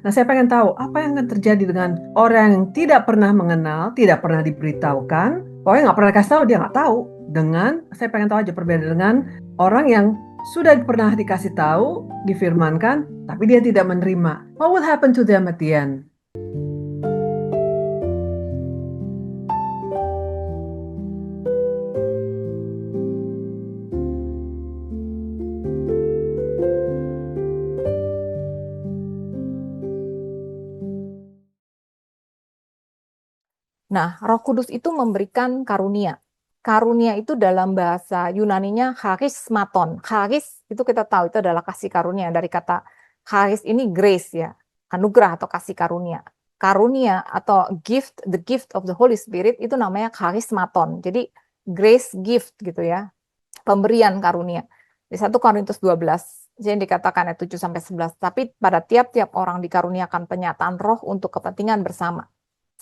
Nah, saya pengen tahu apa yang akan terjadi dengan orang yang tidak pernah mengenal, tidak pernah diberitahukan, pokoknya nggak pernah dikasih tahu, dia nggak tahu. Saya pengen tahu aja perbedaan dengan orang yang sudah pernah dikasih tahu, difirmankan, tapi dia tidak menerima. What would happen to them at the end? Nah, Roh Kudus itu memberikan karunia. Karunia itu dalam bahasa Yunaninya charismaton. Charis itu kita tahu itu adalah kasih karunia. Dari kata charis ini grace ya, anugerah atau kasih karunia. Karunia atau gift, the gift of the Holy Spirit itu namanya charismaton. Jadi grace gift gitu ya, pemberian karunia. Di 1 Korintus 12, yang dikatakan ayat 7 sampai 11. Tapi pada tiap-tiap orang dikaruniakan penyataan roh untuk kepentingan bersama.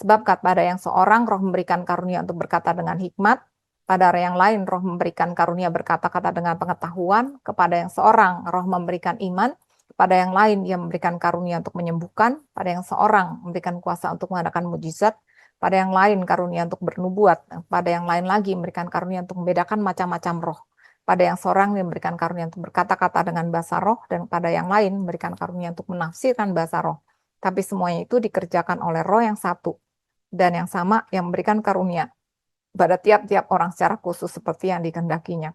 Sebab pada yang seorang roh memberikan karunia untuk berkata dengan hikmat, pada yang lain roh memberikan karunia berkata-kata dengan pengetahuan, kepada yang seorang roh memberikan iman, pada yang lain ia memberikan karunia untuk menyembuhkan, pada yang seorang memberikan kuasa untuk mengadakan mujizat, pada yang lain karunia untuk bernubuat, pada yang lain lagi memberikan karunia untuk membedakan macam-macam roh, pada yang seorang memberikan karunia untuk berkata-kata dengan bahasa roh, dan pada yang lain memberikan karunia untuk menafsirkan bahasa roh. Tapi semuanya itu dikerjakan oleh roh yang satu, dan yang sama yang memberikan karunia pada tiap-tiap orang secara khusus seperti yang dikehendakinya.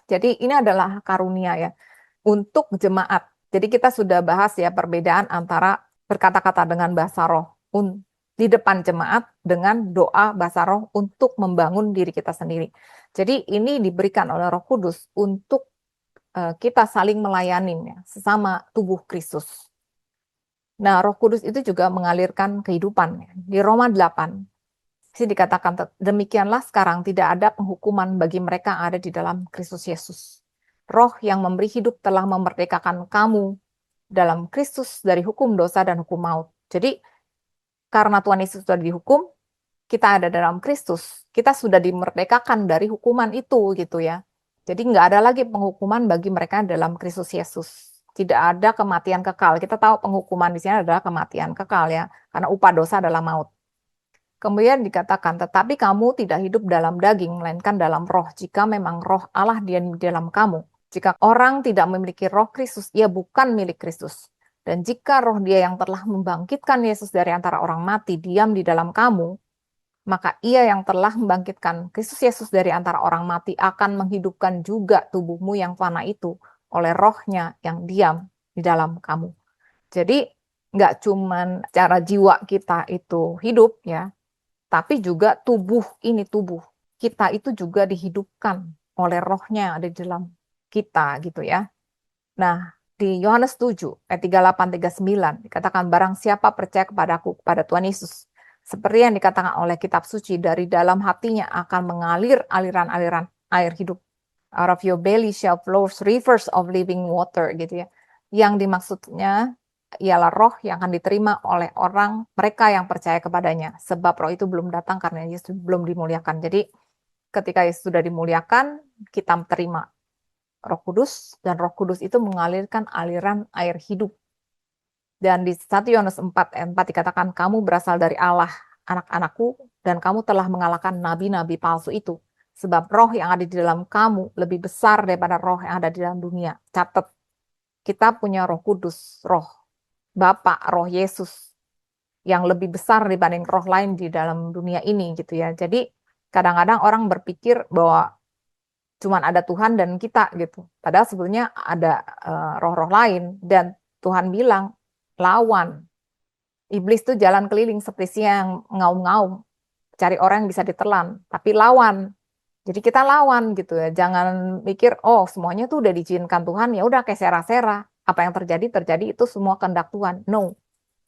Jadi ini adalah karunia ya untuk jemaat. Jadi kita sudah bahas ya perbedaan antara berkata-kata dengan bahasa roh di depan jemaat dengan doa bahasa roh untuk membangun diri kita sendiri. Jadi ini diberikan oleh Roh Kudus untuk kita saling melayani ya, sesama tubuh Kristus. Nah, Roh Kudus itu juga mengalirkan kehidupan. Di Roma 8, sih dikatakan, demikianlah sekarang tidak ada penghukuman bagi mereka yang ada di dalam Kristus Yesus. Roh yang memberi hidup telah memerdekakan kamu dalam Kristus dari hukum dosa dan hukum maut. Jadi, karena Tuhan Yesus sudah dihukum, kita ada dalam Kristus, kita sudah dimerdekakan dari hukuman itu gitu ya. Jadi nggak ada lagi penghukuman bagi mereka dalam Kristus Yesus. Tidak ada kematian kekal. Kita tahu penghukuman di sini adalah kematian kekal ya, karena upah dosa adalah maut. Kemudian dikatakan, tetapi kamu tidak hidup dalam daging, melainkan dalam roh. Jika memang roh Allah di dalam kamu. Jika orang tidak memiliki roh Kristus, ia bukan milik Kristus. Dan jika roh dia yang telah membangkitkan Yesus dari antara orang mati diam di dalam kamu, maka ia yang telah membangkitkan Kristus Yesus dari antara orang mati akan menghidupkan juga tubuhmu yang fana itu oleh rohnya yang diam di dalam kamu. Jadi nggak cuman cara jiwa kita itu hidup ya, tapi juga tubuh kita itu juga dihidupkan oleh rohnya yang ada di dalam kita gitu ya. Nah, di Yohanes 7 ayat 38-39 dikatakan barang siapa percaya kepadaku, kepada Tuhan Yesus, seperti yang dikatakan oleh kitab suci, dari dalam hatinya akan mengalir aliran-aliran air hidup. Out of your belly shall flow rivers of living water gitu ya. Yang dimaksudnya ialah roh yang akan diterima oleh orang mereka yang percaya kepadanya. Sebab roh itu belum datang karena Yesus belum dimuliakan. Jadi ketika Yesus sudah dimuliakan, kita terima Roh Kudus, dan Roh Kudus itu mengalirkan aliran air hidup. Dan di 1 Yohanes 4 ayat 4 dikatakan, kamu berasal dari Allah, anak-anakku, dan kamu telah mengalahkan nabi-nabi palsu itu. Sebab roh yang ada di dalam kamu lebih besar daripada roh yang ada di dalam dunia. Catat, kita punya Roh Kudus, roh Bapa, roh Yesus, yang lebih besar dibanding roh lain di dalam dunia ini gitu ya. Jadi kadang-kadang orang berpikir bahwa cuman ada Tuhan dan kita gitu. Padahal sebetulnya ada roh-roh lain, dan Tuhan bilang lawan. Iblis tuh jalan keliling seperti yang ngaum-ngaum, cari orang yang bisa ditelan, tapi lawan. Jadi kita lawan gitu ya. Jangan mikir oh semuanya tuh udah diizinkan Tuhan, ya udah kayak sera-sera. Apa yang terjadi terjadi, itu semua kehendak Tuhan. No.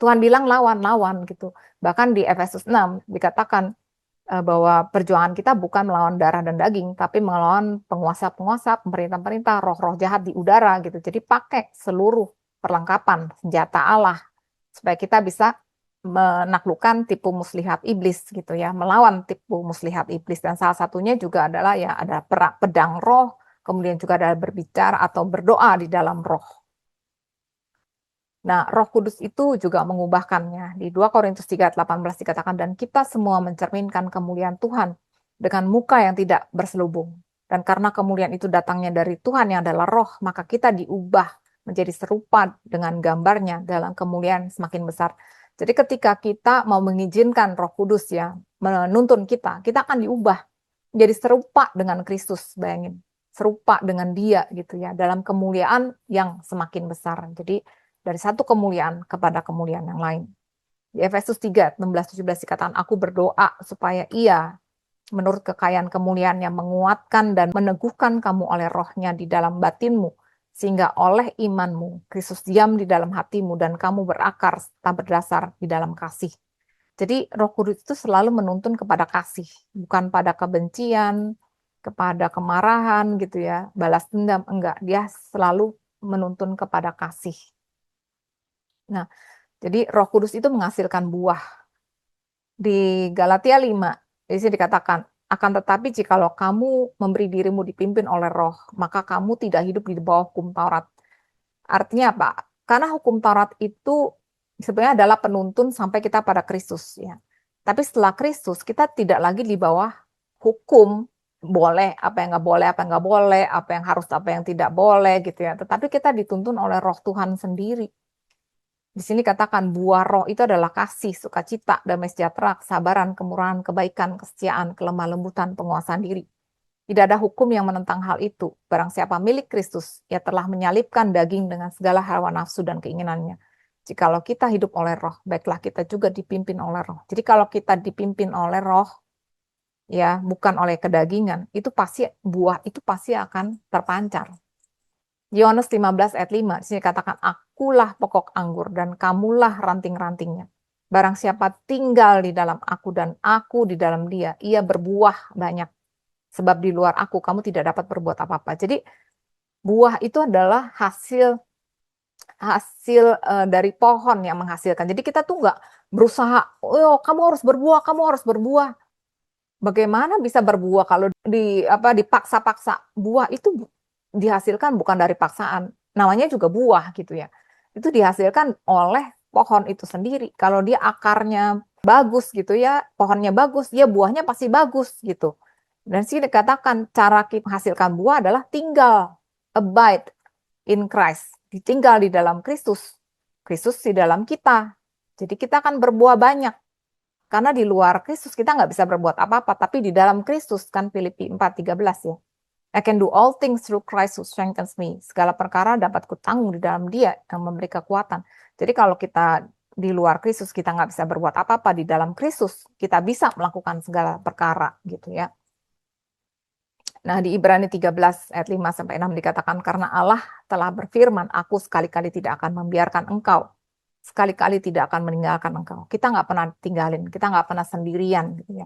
Tuhan bilang lawan-lawan gitu. Bahkan di Efesus 6 dikatakan bahwa perjuangan kita bukan melawan darah dan daging, tapi melawan penguasa-penguasa, pemerintah-pemerintah, roh-roh jahat di udara gitu. Jadi pakai seluruh perlengkapan senjata Allah supaya kita bisa menaklukkan tipu muslihat iblis gitu ya, melawan tipu muslihat iblis. Dan salah satunya juga adalah ya ada pedang roh, kemudian juga ada berbicara atau berdoa di dalam roh. Nah, Roh Kudus itu juga mengubahkannya. Di 2 Korintus 3:18 dikatakan, dan kita semua mencerminkan kemuliaan Tuhan dengan muka yang tidak berselubung. Dan karena kemuliaan itu datangnya dari Tuhan yang adalah roh, maka kita diubah menjadi serupa dengan gambarnya dalam kemuliaan semakin besar. Jadi ketika kita mau mengizinkan Roh Kudus ya menuntun kita, kita akan diubah menjadi serupa dengan Kristus, bayangin. Serupa dengan Dia gitu ya, dalam kemuliaan yang semakin besar. Jadi dari satu kemuliaan kepada kemuliaan yang lain. Di Efesus 3:16-17 dikatakan, aku berdoa supaya ia menurut kekayaan kemuliaan yang menguatkan dan meneguhkan kamu oleh rohnya di dalam batinmu, sehingga oleh imanmu Kristus diam di dalam hatimu dan kamu berakar serta berdasar di dalam kasih. Jadi Roh Kudus itu selalu menuntun kepada kasih, bukan pada kebencian, kepada kemarahan gitu ya, balas dendam, enggak. Dia selalu menuntun kepada kasih. Nah, jadi Roh Kudus itu menghasilkan buah. Di Galatia 5, di sini dikatakan, akan tetapi jikalau kamu memberi dirimu dipimpin oleh Roh, maka kamu tidak hidup di bawah hukum Taurat. Artinya apa? Karena hukum Taurat itu sebenarnya adalah penuntun sampai kita pada Kristus ya. Tapi setelah Kristus kita tidak lagi di bawah hukum, boleh apa yang nggak boleh, apa yang nggak boleh, apa yang harus, apa yang tidak boleh gitu ya. Tetapi kita dituntun oleh Roh Tuhan sendiri. Di sini katakan buah roh itu adalah kasih, sukacita, damai sejahtera, kesabaran, kemurahan, kebaikan, kesetiaan, kelemah lembutan, penguasaan diri. Tidak ada hukum yang menentang hal itu. Barang siapa milik Kristus, ia telah menyalibkan daging dengan segala hawa nafsu dan keinginannya. Jikalau kita hidup oleh roh, baiklah kita juga dipimpin oleh roh. Jadi kalau kita dipimpin oleh roh, ya bukan oleh kedagingan, itu pasti buah itu pasti akan terpancar. Yohanes 15 ayat 5, di sini katakan, akulah pokok anggur dan kamulah ranting-rantingnya. Barang siapa tinggal di dalam aku dan aku di dalam dia, ia berbuah banyak. Sebab di luar aku, kamu tidak dapat berbuat apa-apa. Jadi buah itu adalah hasil dari pohon yang menghasilkan. Jadi kita tuh nggak berusaha, oh kamu harus berbuah, kamu harus berbuah. Bagaimana bisa berbuah kalau dipaksa-paksa? Buah itu dihasilkan bukan dari paksaan. Namanya juga buah gitu ya. Itu dihasilkan oleh pohon itu sendiri. Kalau dia akarnya bagus gitu ya, pohonnya bagus, ya buahnya pasti bagus gitu. Dan sih dikatakan cara kita menghasilkan buah adalah tinggal, abide in Christ, ditinggal di dalam Kristus. Kristus di dalam kita. Jadi kita akan berbuah banyak. Karena di luar Kristus kita nggak bisa berbuat apa-apa, tapi di dalam Kristus kan Filipi 4:13 ya. I can do all things through Christ who strengthens me. Segala perkara dapat kutanggung di dalam Dia yang memberi kekuatan. Jadi kalau kita di luar Kristus kita nggak bisa berbuat apa-apa, di dalam Kristus kita bisa melakukan segala perkara gitu ya. Nah, di Ibrani 13 ayat 5 sampai 6 dikatakan, karena Allah telah berfirman, aku sekali-kali tidak akan membiarkan engkau, sekali-kali tidak akan meninggalkan engkau. Kita nggak pernah tinggalin, kita nggak pernah sendirian gitu ya.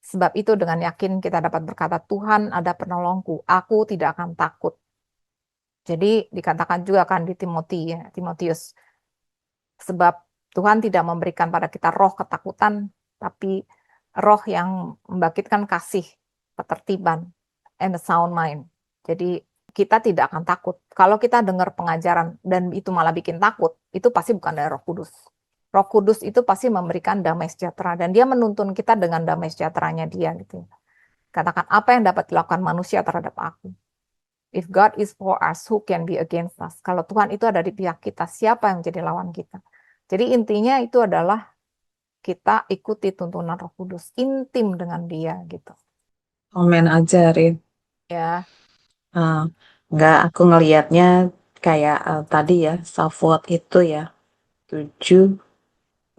Sebab itu dengan yakin kita dapat berkata, Tuhan ada penolongku, aku tidak akan takut. Jadi dikatakan juga kan di Timotius, sebab Tuhan tidak memberikan pada kita roh ketakutan, tapi roh yang membangkitkan kasih, ketertiban, and a sound mind. Jadi kita tidak akan takut. Kalau kita dengar pengajaran dan itu malah bikin takut, itu pasti bukan dari Roh Kudus. Roh Kudus itu pasti memberikan damai sejahtera dan dia menuntun kita dengan damai sejahteranya dia gitu. Katakan apa yang dapat dilakukan manusia terhadap aku. If God is for us, who can be against us? Kalau Tuhan itu ada di pihak kita, siapa yang menjadi lawan kita? Jadi intinya itu adalah kita ikuti tuntunan Roh Kudus, intim dengan dia gitu. Komen aja, Rin. Ya. Nggak, aku ngelihatnya kayak tadi ya, Safwat itu ya, 7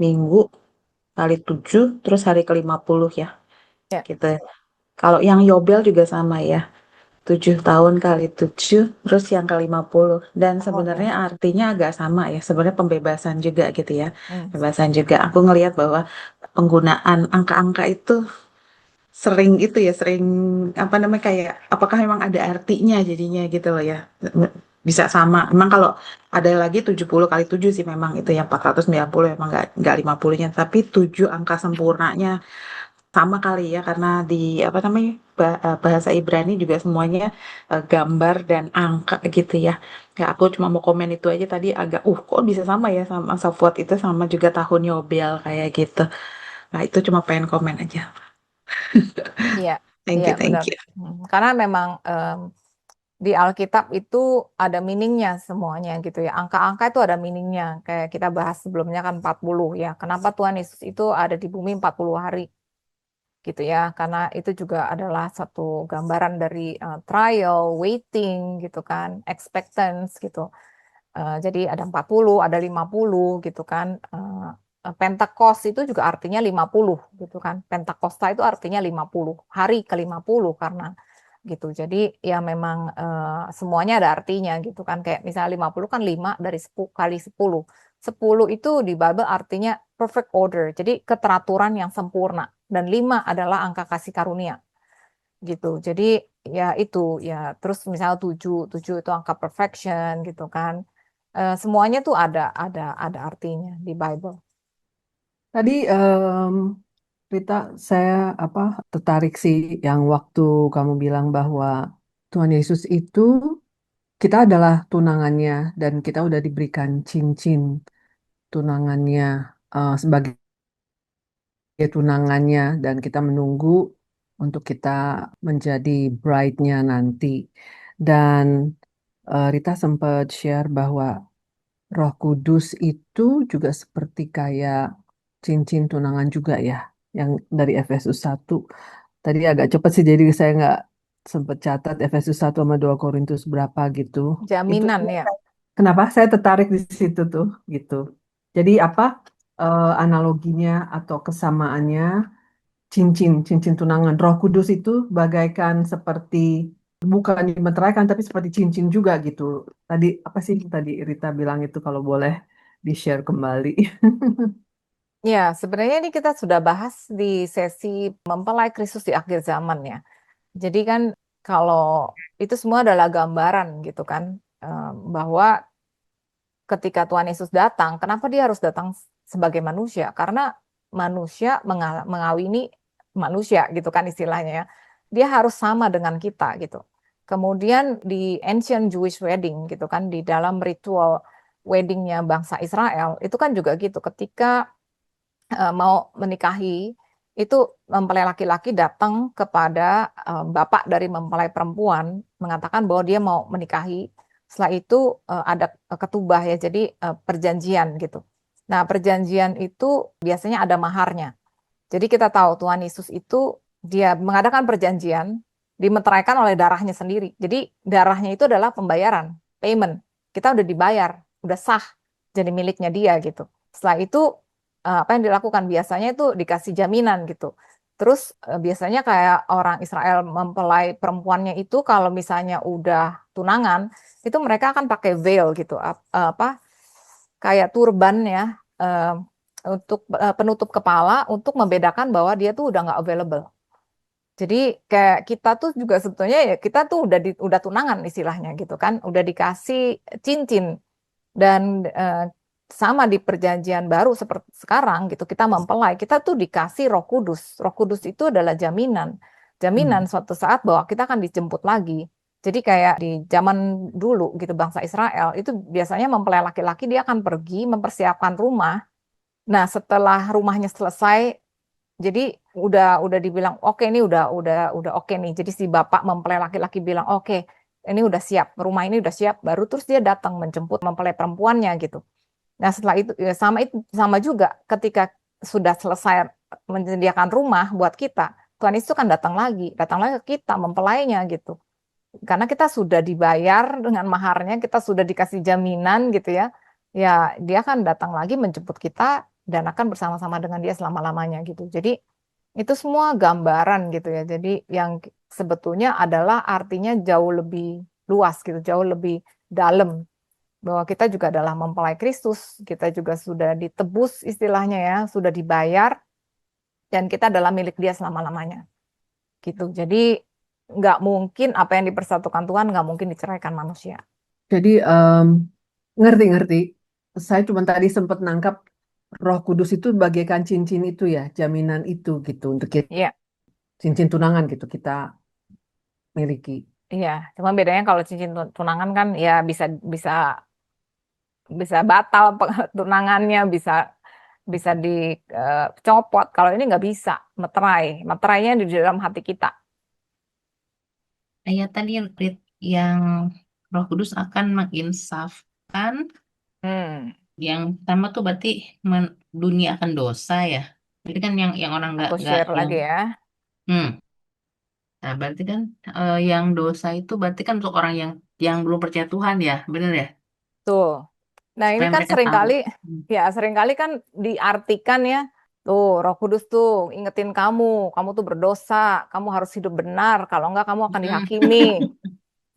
minggu kali 7, terus hari ke-50 ya, Ya. gitu. Kalau yang Yobel juga sama ya, 7 tahun kali 7, terus yang ke-50. Dan sebenarnya artinya agak sama ya, sebenarnya pembebasan juga gitu ya. Pembebasan juga. Aku ngelihat bahwa penggunaan angka-angka itu sering apa namanya kayak apakah memang ada artinya jadinya gitu loh ya, bisa sama. Memang kalau ada lagi 70 kali 7 sih memang itu yang 490 memang nggak 50-nya, tapi 7 angka sempurnanya sama kali ya karena di apa namanya bahasa Ibrani juga semuanya gambar dan angka gitu ya. Ya aku cuma mau komen itu aja tadi agak kok bisa sama ya sama Safwat itu sama juga tahun Yobel kayak gitu. Nah itu cuma pengen komen aja. Iya, Thank iya you, thank benar. you. Karena memang di Alkitab itu ada meaningnya semuanya gitu ya. Angka-angka itu ada meaningnya. Kayak kita bahas sebelumnya kan 40 ya. Kenapa Tuhan Yesus itu ada di bumi 40 hari gitu ya. Karena itu juga adalah satu gambaran dari trial, waiting gitu kan, expectance gitu. Jadi ada 40, ada 50 gitu kan. Pentakos itu juga artinya 50 gitu kan. Pentakosta itu artinya 50, hari ke-50 karena gitu. Jadi ya memang semuanya ada artinya gitu kan. Kayak misalnya 50 kan 5 dari 10 kali 10. 10 itu di Bible artinya perfect order. Jadi keteraturan yang sempurna. Dan 5 adalah angka kasih karunia gitu. Jadi ya itu ya terus misalnya 7, 7 itu angka perfection gitu kan. Semuanya tuh ada artinya di Bible. Tadi Rita, saya tertarik sih yang waktu kamu bilang bahwa Tuhan Yesus itu kita adalah tunangannya dan kita udah diberikan cincin tunangannya sebagai tunangannya dan kita menunggu untuk kita menjadi bride-nya nanti. Dan Rita sempat share bahwa Roh Kudus itu juga seperti kayak cincin tunangan juga ya, yang dari Efesus 1. Tadi agak cepat sih, jadi saya nggak sempat catat Efesus 1 sama 2 Korintus berapa gitu. Itu Jaminan ya. kenapa saya tertarik di situ tuh gitu. Jadi apa analoginya atau kesamaannya cincin tunangan. Roh Kudus itu bagaikan seperti bukan dimeteraikan tapi seperti cincin juga gitu. Tadi apa sih tadi Rita bilang itu kalau boleh di-share kembali. Ya, sebenarnya ini kita sudah bahas di sesi mempelai Kristus di akhir zaman ya. Jadi kan kalau itu semua adalah gambaran gitu kan, bahwa ketika Tuhan Yesus datang, kenapa dia harus datang sebagai manusia? Karena manusia mengawini manusia gitu kan istilahnya ya. Dia harus sama dengan kita gitu. Kemudian di ancient Jewish wedding gitu kan, di dalam ritual weddingnya bangsa Israel, itu kan juga gitu. Ketika mau menikahi, itu mempelai laki-laki datang kepada bapak dari mempelai perempuan, mengatakan bahwa dia mau menikahi. Setelah itu ada ketubah ya, jadi perjanjian gitu. Nah, perjanjian itu biasanya ada maharnya. Jadi kita tahu Tuhan Yesus itu dia mengadakan perjanjian dimeteraikan oleh darahnya sendiri. Jadi darahnya itu adalah pembayaran, payment. Kita udah dibayar, udah sah jadi miliknya dia gitu. Setelah itu apa yang dilakukan biasanya itu dikasih jaminan gitu. Terus biasanya kayak orang Israel mempelai perempuannya itu kalau misalnya udah tunangan itu mereka akan pakai veil gitu apa kayak turban ya eh, untuk penutup kepala untuk membedakan bahwa dia tuh udah nggak available. Jadi kayak kita tuh juga sebetulnya ya kita tuh udah tunangan istilahnya gitu kan, udah dikasih cincin dan eh, sama di perjanjian baru seperti sekarang gitu kita mempelai kita tuh dikasih Roh Kudus. Roh Kudus itu adalah jaminan, jaminan Hmm. suatu saat bahwa kita akan dijemput lagi. Jadi kayak di zaman dulu gitu bangsa Israel itu biasanya mempelai laki-laki dia akan pergi mempersiapkan rumah. Nah, setelah rumahnya selesai, jadi udah dibilang oke ini udah oke nih. Jadi si bapak mempelai laki-laki bilang oke ini udah siap, rumah ini udah siap. Baru terus dia datang menjemput mempelai perempuannya gitu. Nah, setelah itu sama juga ketika sudah selesai menyediakan rumah buat kita, Tuhan itu kan datang lagi ke kita mempelainya gitu. Karena kita sudah dibayar dengan maharnya, kita sudah dikasih jaminan gitu ya. Ya, dia akan datang lagi menjemput kita dan akan bersama-sama dengan dia selama-lamanya gitu. Jadi itu semua gambaran gitu ya. Jadi yang sebetulnya adalah artinya jauh lebih luas gitu, jauh lebih dalam bahwa kita juga adalah mempelai Kristus, kita juga sudah ditebus istilahnya ya, sudah dibayar dan kita adalah milik Dia selama-lamanya gitu. Jadi nggak mungkin apa yang dipersatukan Tuhan nggak mungkin diceraikan manusia. Jadi ngerti-ngerti. Saya cuma tadi sempat nangkap Roh Kudus itu bagaikan cincin itu ya, jaminan itu gitu untuk kita, Iya, cincin tunangan gitu kita miliki. iya. Cuma bedanya kalau cincin tunangan kan ya bisa bisa bisa batal tunangannya, bisa bisa dicopot. Kalau ini nggak bisa, meterai. Meterainya di dalam hati kita. Ayat tadi yang Roh Kudus akan menginsafkan. Hmm, Yang pertama tuh berarti dunia akan dosa ya. Jadi kan yang orang aku nggak share yang lagi ya. hmm. Nah, berarti kan yang dosa itu berarti kan untuk orang yang belum percaya Tuhan ya, bener ya? Tuh. Nah, ini Supaya kan mereka tahu. seringkali, Hmm. ya seringkali kan diartikan ya, tuh Roh Kudus tuh ingetin kamu tuh berdosa, kamu harus hidup benar, kalau enggak kamu akan Hmm. dihakimi,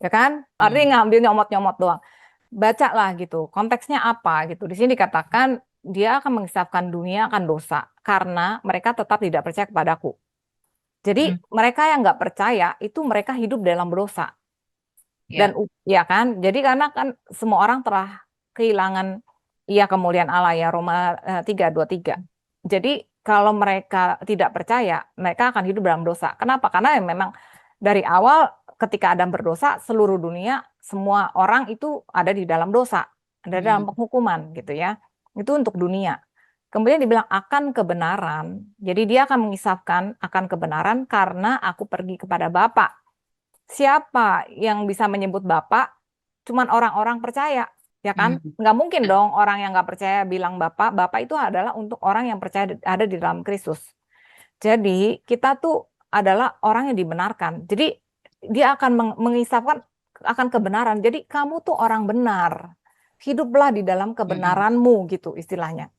ya kan? Artinya Hmm. ngambil nyomot-nyomot doang. Bacalah gitu, konteksnya apa gitu. Di sini dikatakan dia akan mengisapkan dunia akan dosa karena mereka tetap tidak percaya kepadaku. Jadi Hmm. mereka yang nggak percaya itu mereka hidup dalam dosa. Dan Ya. ya kan, jadi karena kan semua orang telah kehilangan ya kemuliaan Allah ya Roma 3:23. Jadi kalau mereka tidak percaya, mereka akan hidup dalam dosa. Kenapa? Karena ya memang dari awal ketika Adam berdosa, seluruh dunia semua orang itu ada di dalam dosa, ada dalam Hmm. penghukuman gitu ya. Itu untuk dunia. Kemudian dibilang akan kebenaran. Jadi dia akan mengisahkan akan kebenaran karena aku pergi kepada Bapa. Siapa yang bisa menyebut Bapak? Cuman orang-orang percaya, ya kan? Hmm. Nggak mungkin dong orang yang nggak percaya bilang Bapak. Bapak itu adalah untuk orang yang percaya ada di dalam Kristus. Jadi kita tuh adalah orang yang dibenarkan. Jadi dia akan mengisahkan akan kebenaran. Jadi kamu tuh orang benar. Hiduplah di dalam Hmm. kebenaranmu gitu istilahnya.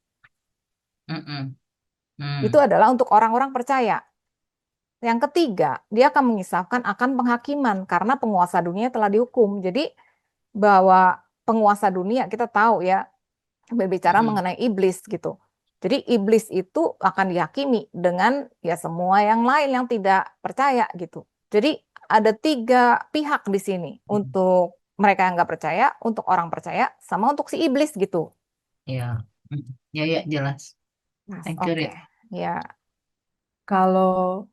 Hmm. Itu Hmm. adalah untuk orang-orang percaya. Yang ketiga, dia akan mengisahkan akan penghakiman karena penguasa dunia telah dihukum. Jadi bahwa penguasa dunia kita tahu ya berbicara Hmm. mengenai iblis gitu. Jadi iblis itu akan dihakimi dengan ya semua yang lain yang tidak percaya gitu. Jadi ada tiga pihak di sini Hmm. untuk mereka yang nggak percaya, untuk orang percaya, sama untuk si iblis gitu. Ya. Hmm. Ya, ya, jelas. Mas, Thank you, oke. Rit. Ya, Kalau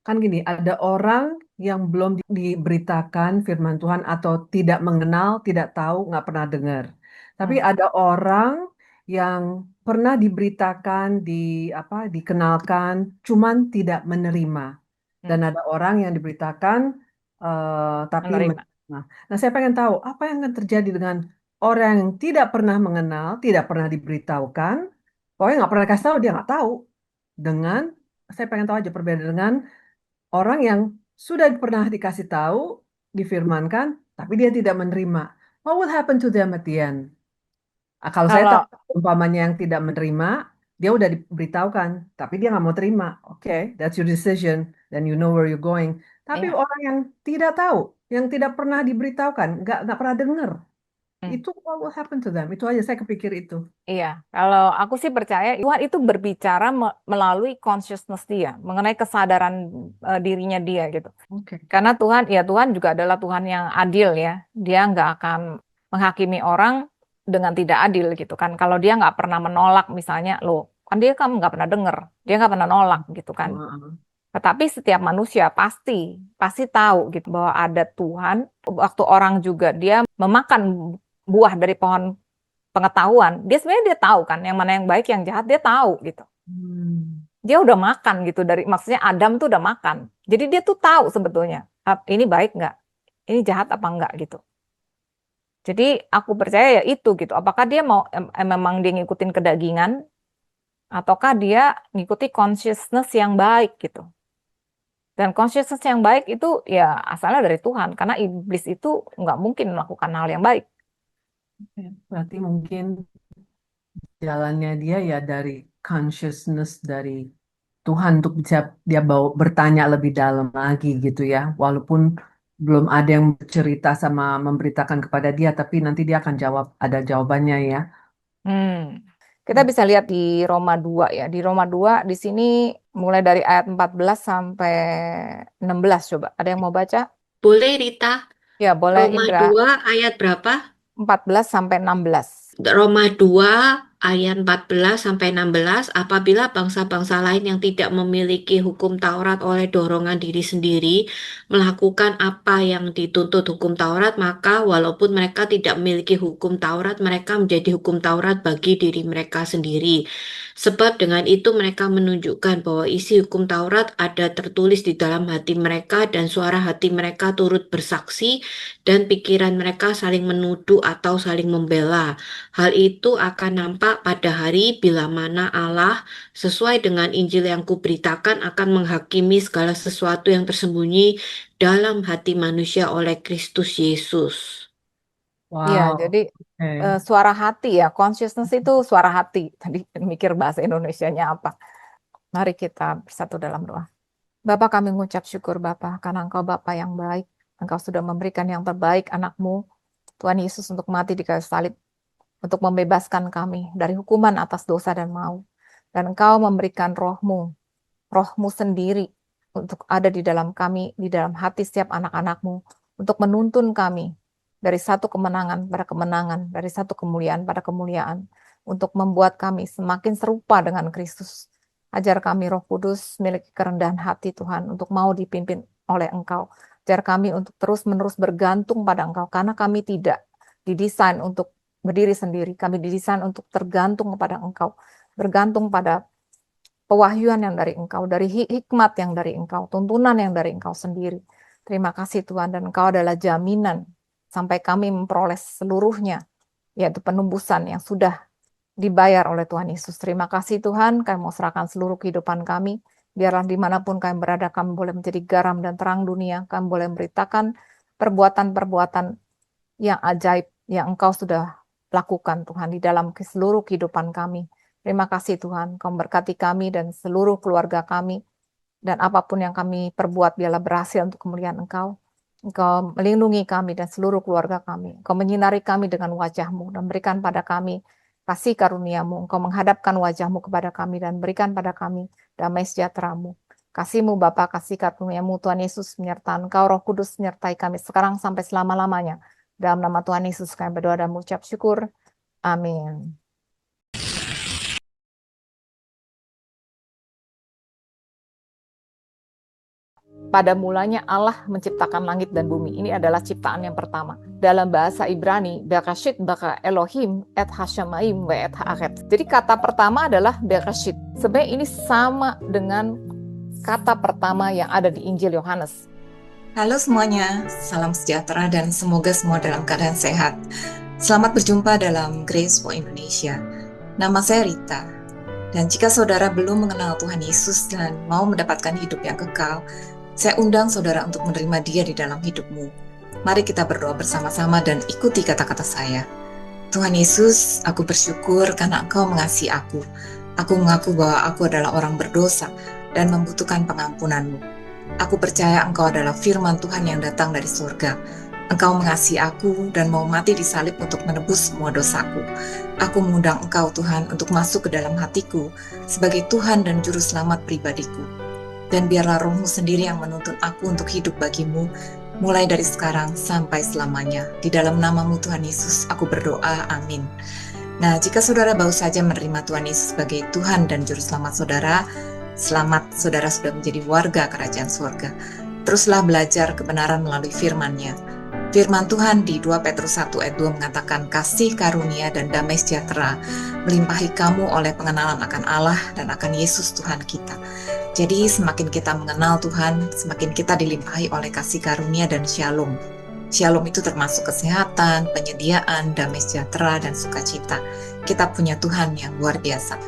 kan gini, ada orang yang belum diberitakan firman Tuhan atau tidak mengenal, tidak tahu, nggak pernah dengar. Tapi hmm, ada orang yang pernah diberitakan, dikenalkan, cuman tidak menerima. Dan hmm, ada orang yang diberitakan tapi menerima. menerima. Nah, saya pengen tahu apa yang akan terjadi dengan orang yang tidak pernah mengenal, tidak pernah diberitahukan, pokoknya nggak pernah kasih tahu, dia nggak tahu. Dengan saya pengen tahu aja perbedaan dengan orang yang sudah pernah dikasih tahu, difirmankan, tapi dia tidak menerima. What will happen to them at the end? Kalau saya tahu Kalau umpamanya yang tidak menerima, dia udah diberitahukan, tapi dia nggak mau terima. Oke, that's your decision, then you know where you're going. Tapi ya, orang yang tidak tahu, yang tidak pernah diberitahukan, nggak pernah dengar, hmm. itu what will happen to them? Itu aja saya kepikir itu. Iya, kalau aku sih percaya Tuhan itu berbicara melalui consciousness dia, mengenai kesadaran dirinya dia gitu. Oke. Karena Tuhan, ya Tuhan juga adalah Tuhan yang adil ya. Dia nggak akan menghakimi orang dengan tidak adil gitu kan. Kalau dia nggak pernah menolak misalnya, loh, kan dia kan nggak pernah dengar, dia nggak pernah nolak gitu kan. Heeh. Tetapi setiap manusia pasti pasti tahu gitu bahwa ada Tuhan. Waktu orang juga dia memakan buah dari pohon pengetahuan, dia sebenarnya dia tahu kan yang mana yang baik, yang jahat dia tahu gitu. Hmm. Dia udah makan gitu dari maksudnya Adam tuh udah makan. Jadi dia tuh tahu sebetulnya ini baik nggak, ini jahat apa enggak gitu. Jadi aku percaya ya itu gitu. Apakah dia mau memang dia ngikutin kedagingan ataukah dia ngikuti consciousness yang baik gitu. Dan consciousness yang baik itu ya asalnya dari Tuhan karena iblis itu nggak mungkin melakukan hal yang baik. Oke. Berarti mungkin jalannya dia ya dari consciousness dari Tuhan untuk bisa dia bawa bertanya lebih dalam lagi gitu ya. Walaupun belum ada yang cerita sama memberitakan kepada dia, tapi nanti dia akan jawab, ada jawabannya ya. Hmm. Kita bisa lihat di Roma 2 ya. Di Roma 2 di sini mulai dari ayat 14 sampai 16 coba. Ada yang mau baca? Boleh Rita, Ya, boleh Roma Indra. 2 ayat berapa? 14 sampai 16. Roma 2 ayat 14-16, apabila bangsa-bangsa lain yang tidak memiliki hukum Taurat oleh dorongan diri sendiri melakukan apa yang dituntut hukum Taurat, maka walaupun mereka tidak memiliki hukum Taurat, mereka menjadi hukum Taurat bagi diri mereka sendiri. Sebab dengan itu mereka menunjukkan bahwa isi hukum Taurat ada tertulis di dalam hati mereka dan suara hati mereka turut bersaksi dan pikiran mereka saling menuduh atau saling membela. Hal itu akan nampak pada hari bila mana Allah sesuai dengan Injil yang kuberitakan akan menghakimi segala sesuatu yang tersembunyi dalam hati manusia oleh Kristus Yesus. Iya, Wow, jadi oke. suara hati ya, consciousness itu suara hati. Tadi mikir bahasa Indonesianya apa. Mari kita bersatu dalam doa. Bapak, kami mengucap syukur Bapak, karena Engkau Bapak yang baik. Engkau sudah memberikan yang terbaik anak-Mu, Tuhan Yesus, untuk mati di kayu salib, untuk membebaskan kami dari hukuman atas dosa dan maut. Dan Engkau memberikan Roh-Mu, Roh-Mu sendiri, untuk ada di dalam kami, di dalam hati setiap anak-anak-Mu, untuk menuntun kami dari satu kemenangan pada kemenangan, dari satu kemuliaan pada kemuliaan, untuk membuat kami semakin serupa dengan Kristus. Ajar kami Roh Kudus memiliki kerendahan hati Tuhan, untuk mau dipimpin oleh Engkau. Ajar kami untuk terus-menerus bergantung pada Engkau, karena kami tidak didesain untuk berdiri sendiri, kami didesain untuk tergantung kepada Engkau, bergantung pada pewahyuan yang dari Engkau, dari hikmat yang dari Engkau, tuntunan yang dari Engkau sendiri. Terima kasih Tuhan, dan Engkau adalah jaminan sampai kami memperoleh seluruhnya, yaitu penembusan yang sudah dibayar oleh Tuhan Yesus. Terima kasih Tuhan, kami mau serahkan seluruh kehidupan kami, biarlah dimanapun kami berada, kami boleh menjadi garam dan terang dunia, kami boleh memberitakan perbuatan-perbuatan yang ajaib yang Engkau sudah lakukan Tuhan di dalam seluruh kehidupan kami. Terima kasih Tuhan, Kau memberkati kami dan seluruh keluarga kami, dan apapun yang kami perbuat biarlah berhasil untuk kemuliaan Engkau. Engkau melindungi kami dan seluruh keluarga kami. Engkau menyinari kami dengan wajah-Mu dan berikan pada kami kasih karunia-Mu. Engkau menghadapkan wajah-Mu kepada kami dan berikan pada kami damai sejahtera-Mu. Kasih-Mu Bapa, kasih karunia-Mu Tuhan Yesus menyertai Engkau, Roh Kudus menyertai kami sekarang sampai selama-lamanya. Dalam nama Tuhan Yesus kami berdoa dan mengucap syukur. Amin. Pada mulanya Allah menciptakan langit dan bumi. Ini adalah ciptaan yang pertama. Dalam bahasa Ibrani, Bereshit bara Elohim et hashamayim ve et haaretz. Jadi kata pertama adalah Bereshit. Sebenarnya ini sama dengan kata pertama yang ada di Injil Yohanes. Halo semuanya, salam sejahtera dan semoga semua dalam keadaan sehat. Selamat berjumpa dalam Grace for Indonesia. Nama saya Rita. Dan jika saudara belum mengenal Tuhan Yesus dan mau mendapatkan hidup yang kekal, saya undang saudara untuk menerima Dia di dalam hidupmu. Mari kita berdoa bersama-sama dan ikuti kata-kata saya. Tuhan Yesus, aku bersyukur karena Engkau mengasihi aku. Aku mengaku bahwa aku adalah orang berdosa dan membutuhkan pengampunan-Mu. Aku percaya Engkau adalah firman Tuhan yang datang dari surga. Engkau mengasihi aku dan mau mati di salib untuk menebus semua dosaku. Aku mengundang Engkau Tuhan untuk masuk ke dalam hatiku sebagai Tuhan dan Juru Selamat pribadiku. Dan biarlah Roh-Mu sendiri yang menuntun aku untuk hidup bagi-Mu, mulai dari sekarang sampai selamanya. Di dalam nama-Mu Tuhan Yesus, aku berdoa, amin. Nah, jika saudara baru saja menerima Tuhan Yesus sebagai Tuhan dan Juru Selamat saudara, selamat, saudara sudah menjadi warga kerajaan surga. Teruslah belajar kebenaran melalui firman-Nya. Firman Tuhan di 2 Petrus 1 ayat 2 mengatakan, kasih karunia dan damai sejahtera melimpahi kamu oleh pengenalan akan Allah dan akan Yesus Tuhan kita. Jadi semakin kita mengenal Tuhan, semakin kita dilimpahi oleh kasih karunia dan shalom. Shalom itu termasuk kesehatan, penyediaan, damai sejahtera, dan sukacita. Kita punya Tuhan yang luar biasa.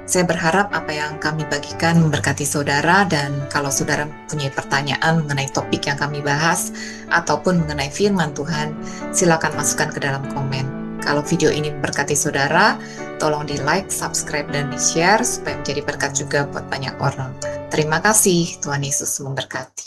Saya berharap apa yang kami bagikan memberkati saudara, dan kalau saudara punya pertanyaan mengenai topik yang kami bahas, ataupun mengenai firman Tuhan, silakan masukkan ke dalam komen. Kalau video ini memberkati saudara, tolong di like, subscribe, dan di share supaya menjadi berkat juga buat banyak orang. Terima kasih, Tuhan Yesus memberkati.